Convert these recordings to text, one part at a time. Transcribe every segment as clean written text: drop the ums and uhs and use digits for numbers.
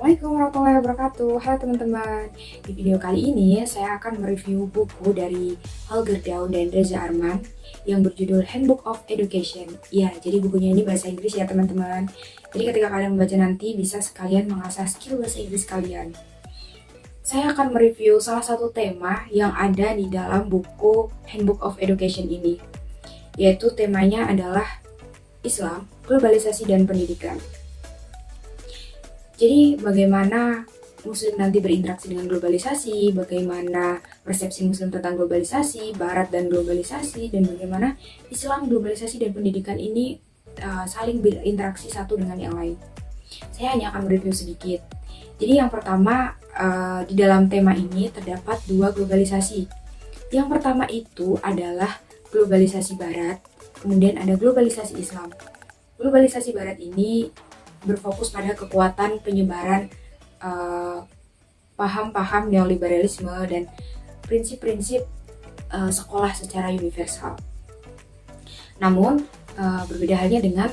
Assalamualaikum warahmatullahi wabarakatuh. Halo teman-teman. Di video kali ini saya akan mereview buku dari Holger Daun dan Reza Arman yang berjudul Handbook of Education. Ya, jadi bukunya ini bahasa Inggris ya teman-teman. Jadi ketika kalian membaca nanti bisa sekalian mengasah skill bahasa Inggris kalian. Saya akan mereview salah satu tema yang ada di dalam buku Handbook of Education ini, yaitu temanya adalah Islam, globalisasi dan pendidikan. Jadi bagaimana Muslim nanti berinteraksi dengan globalisasi, bagaimana persepsi Muslim tentang globalisasi, Barat dan globalisasi, dan bagaimana Islam, globalisasi, dan pendidikan ini saling berinteraksi satu dengan yang lain. Saya hanya akan mereview sedikit. Jadi yang pertama, di dalam tema ini terdapat dua globalisasi. Yang pertama itu adalah globalisasi Barat, kemudian ada globalisasi Islam. Globalisasi Barat ini berfokus pada kekuatan penyebaran paham-paham neoliberalisme dan prinsip-prinsip sekolah secara universal. Namun berbeda halnya dengan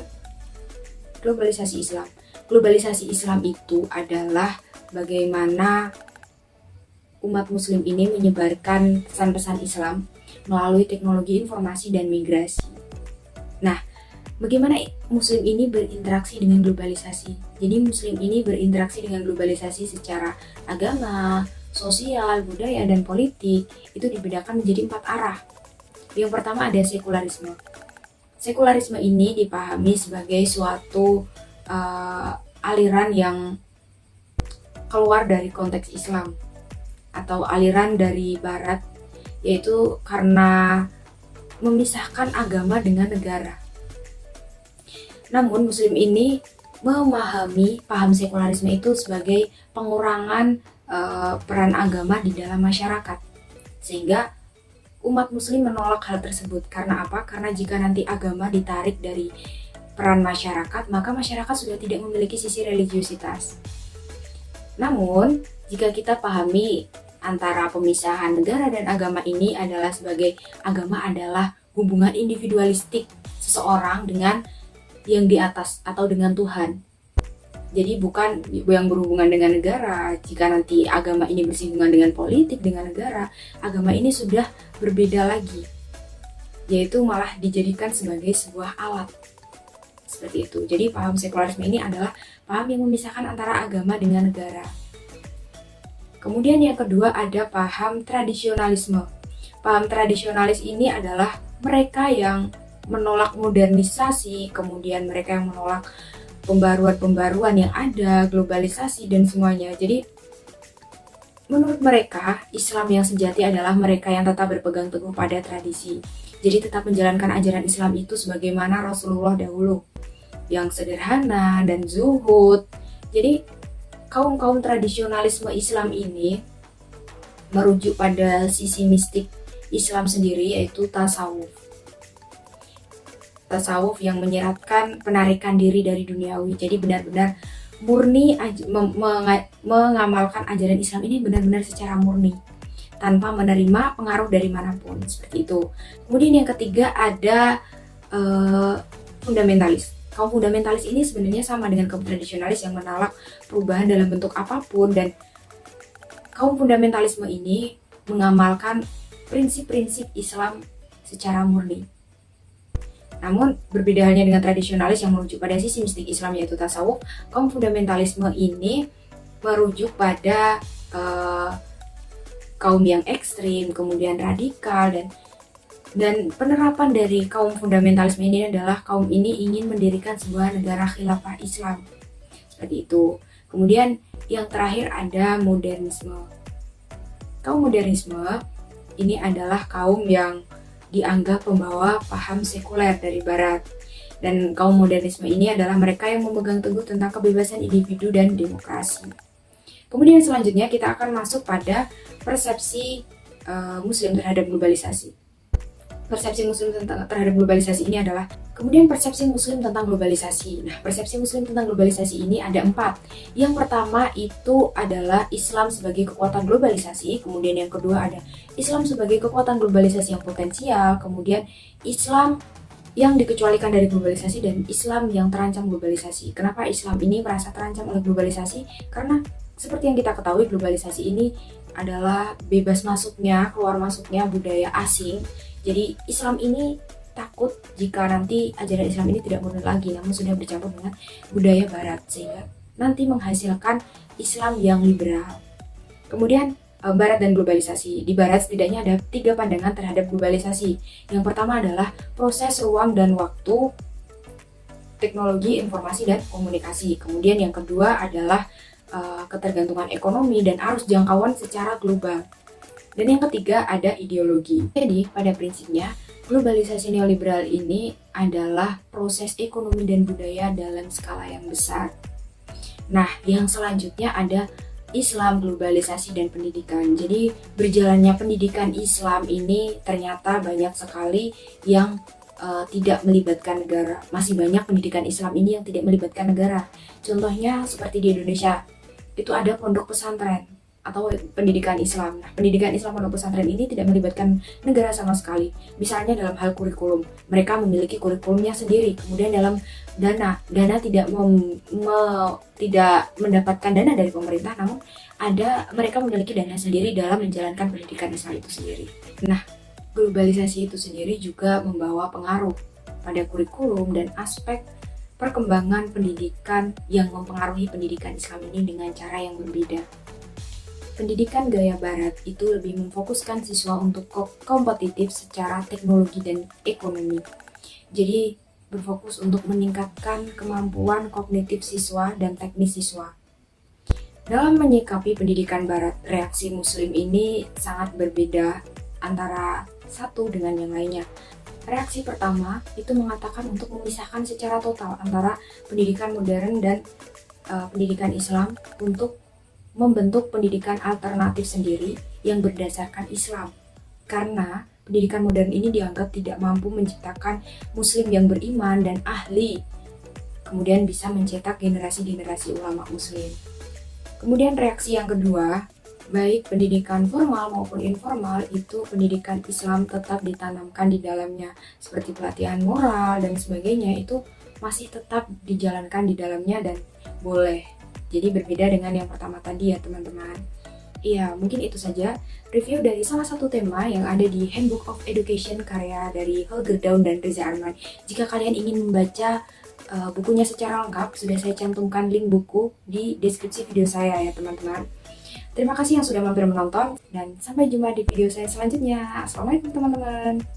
globalisasi Islam. Globalisasi Islam itu adalah bagaimana umat Muslim ini menyebarkan pesan-pesan Islam melalui teknologi informasi dan migrasi. Nah, bagaimana Muslim ini berinteraksi dengan globalisasi? Jadi Muslim ini berinteraksi dengan globalisasi secara agama, sosial, budaya, dan politik. Itu dibedakan menjadi 4 arah. Yang pertama ada sekularisme. Sekularisme ini dipahami sebagai suatu aliran yang keluar dari konteks Islam atau aliran dari Barat, yaitu karena memisahkan agama dengan negara. Namun Muslim ini memahami paham sekularisme itu sebagai pengurangan peran agama di dalam masyarakat, sehingga umat Muslim menolak hal tersebut. Karena apa? Karena jika nanti agama ditarik dari peran masyarakat, maka masyarakat sudah tidak memiliki sisi religiusitas. Namun jika kita pahami antara pemisahan negara dan agama ini adalah sebagai agama adalah hubungan individualistik seseorang dengan yang di atas atau dengan Tuhan. Jadi bukan yang berhubungan dengan negara. Jika nanti agama ini bersinggungan dengan politik, dengan negara, agama ini sudah berbeda lagi, yaitu malah dijadikan sebagai sebuah alat. Seperti itu. Jadi paham sekularisme ini adalah paham yang memisahkan antara agama dengan negara. Kemudian yang kedua ada paham tradisionalisme. Paham tradisionalis ini adalah mereka yang menolak modernisasi, kemudian mereka yang menolak pembaruan-pembaruan yang ada, globalisasi dan semuanya. Jadi menurut mereka, Islam yang sejati adalah mereka yang tetap berpegang teguh pada tradisi. Jadi tetap menjalankan ajaran Islam itu sebagaimana Rasulullah dahulu, yang sederhana dan zuhud. Jadi kaum tradisionalisme Islam ini merujuk pada sisi mistik Islam sendiri, yaitu tasawuf. Tasawuf yang menyeratkan penarikan diri dari duniawi. Jadi benar-benar murni mengamalkan ajaran Islam ini benar-benar secara murni, tanpa menerima pengaruh dari manapun, seperti itu. Kemudian yang ketiga ada fundamentalis. Kaum fundamentalis ini sebenarnya sama dengan kaum tradisionalis yang menolak perubahan dalam bentuk apapun, dan kaum fundamentalisme ini mengamalkan prinsip-prinsip Islam secara murni. Namun berbeda halnya dengan tradisionalis yang merujuk pada sisi mistik Islam yaitu tasawuf, kaum fundamentalisme ini merujuk pada kaum yang ekstrim, kemudian radikal, dan penerapan dari kaum fundamentalisme ini adalah kaum ini ingin mendirikan sebuah negara khilafah Islam, seperti itu. Kemudian yang terakhir ada modernisme. Kaum modernisme ini adalah kaum yang dianggap pembawa paham sekuler dari Barat, dan kaum modernisme ini adalah mereka yang memegang teguh tentang kebebasan individu dan demokrasi. Kemudian selanjutnya kita akan masuk pada persepsi Muslim terhadap globalisasi. Persepsi Muslim terhadap globalisasi ini adalah kemudian persepsi Muslim tentang globalisasi. Nah, persepsi Muslim tentang globalisasi ini ada 4. Yang pertama itu adalah Islam sebagai kekuatan globalisasi. Kemudian yang kedua ada Islam sebagai kekuatan globalisasi yang potensial. Kemudian Islam yang dikecualikan dari globalisasi dan Islam yang terancam globalisasi. Kenapa Islam ini merasa terancam oleh globalisasi? Karena seperti yang kita ketahui, globalisasi ini adalah bebas masuknya, keluar masuknya budaya asing. Jadi Islam ini takut jika nanti ajaran Islam ini tidak murni lagi, namun sudah bercampur dengan budaya Barat, sehingga nanti menghasilkan Islam yang liberal. Kemudian Barat dan globalisasi. Di Barat setidaknya ada 3 pandangan terhadap globalisasi. Yang pertama adalah proses ruang dan waktu, teknologi, informasi, dan komunikasi. Kemudian yang kedua adalah ketergantungan ekonomi dan arus jangkauan secara global. Dan yang ketiga ada ideologi. Jadi pada prinsipnya globalisasi neoliberal ini adalah proses ekonomi dan budaya dalam skala yang besar. Nah, yang selanjutnya ada Islam, globalisasi, dan pendidikan. Jadi berjalannya pendidikan Islam ini ternyata banyak sekali yang tidak melibatkan negara. Masih banyak pendidikan Islam ini yang tidak melibatkan negara. Contohnya seperti di Indonesia, itu ada pondok pesantren atau pendidikan Islam. Nah, pendidikan Islam pondok pesantren ini tidak melibatkan negara sama sekali. Misalnya dalam hal kurikulum, mereka memiliki kurikulumnya sendiri. Kemudian dalam dana tidak mendapatkan dana dari pemerintah, namun mereka memiliki dana sendiri dalam menjalankan pendidikan Islam itu sendiri. Nah, globalisasi itu sendiri juga membawa pengaruh pada kurikulum dan aspek perkembangan pendidikan yang mempengaruhi pendidikan Islam ini dengan cara yang berbeda. Pendidikan gaya Barat itu lebih memfokuskan siswa untuk kompetitif secara teknologi dan ekonomi. Jadi berfokus untuk meningkatkan kemampuan kognitif siswa dan teknis siswa. Dalam menyikapi pendidikan Barat, reaksi Muslim ini sangat berbeda antara satu dengan yang lainnya. Reaksi pertama itu mengatakan untuk memisahkan secara total antara pendidikan modern dan pendidikan Islam untuk membentuk pendidikan alternatif sendiri yang berdasarkan Islam. Karena pendidikan modern ini dianggap tidak mampu menciptakan muslim yang beriman dan ahli, kemudian bisa mencetak generasi-generasi ulama muslim. Kemudian reaksi yang kedua, baik pendidikan formal maupun informal, itu pendidikan Islam tetap ditanamkan di dalamnya, seperti pelatihan moral dan sebagainya, itu masih tetap dijalankan di dalamnya dan boleh. Jadi berbeda dengan yang pertama tadi ya teman-teman. Iya, mungkin itu saja review dari salah satu tema yang ada di Handbook of Education karya dari Holger Daun dan Reza Arman. Jika kalian ingin membaca bukunya secara lengkap, sudah saya cantumkan link buku di deskripsi video saya ya teman-teman. Terima kasih yang sudah mampir menonton dan sampai jumpa di video saya selanjutnya. Assalamualaikum teman-teman.